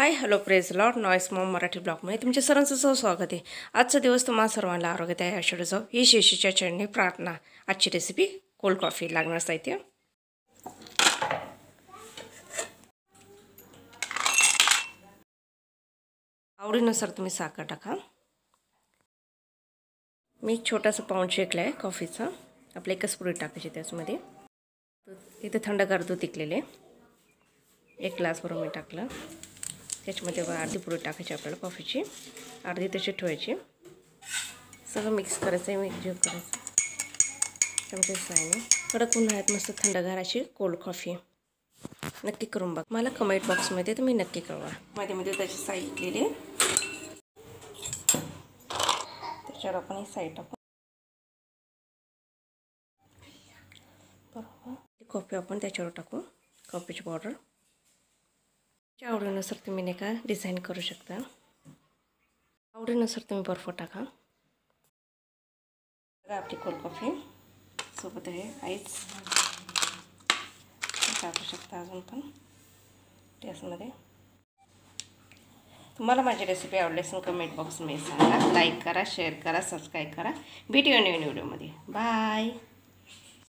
Hi hello praise Lord noise Maugham Marathi ब्लॉगमध्ये तुमच्या सर्वांचं स्वागत आहे। आजचा दिवस तुम्हाला सर्वांना आरोग्यदायी आशीर्वाद ही शेषीच्या चरणी प्रार्थना। आजची रेसिपी कोल्ड कॉफी। लागणार साहित्य आवडीनुसार तुम्ही साखर टाका। मी छोटासा पाऊंड शेकला आहे कॉफीचा, आपले एकच पुडी टाकायची त्याच्यामध्ये। इथे थंडगार दूध उकळलेले 1 ग्लास भरून मी टाकलं। त्याच्यामध्ये अर्धी पुडी टाकायची आपल्याला कॉफीची, अर्धी तशी ठेवायची। सगळं मिक्स करायचं आहे, मिक्स करायचं चमचे साईने। कडक उन्हाळ्यात मस्त थंडगार अशी कोल्ड कॉफी नक्की करून बघा। मला कमेंट बॉक्समध्ये तुम्ही नक्की कळवा। मध्ये त्याची साई घेतलेली आहे, त्याच्यावर आपण ही साई टाकू। कॉफी आपण त्याच्यावर टाकू, कॉफीची पावडर। तुमच्या आवडीनुसार तुम्ही नाही का डिझाईन करू शकता। आवडीनुसार तुम्ही बर्फ टाका। आपली कोल्ड कॉफी सोबत आहे आईस टाकू शकता अजून पण त्यामध्ये। तुम्हाला माझी रेसिपी आवडली असेल कमेंट बॉक्समध्ये सांगा, लाईक करा, शेअर करा, सबस्क्राईब करा। भेटूया नवीन व्हिडिओमध्ये। बाय।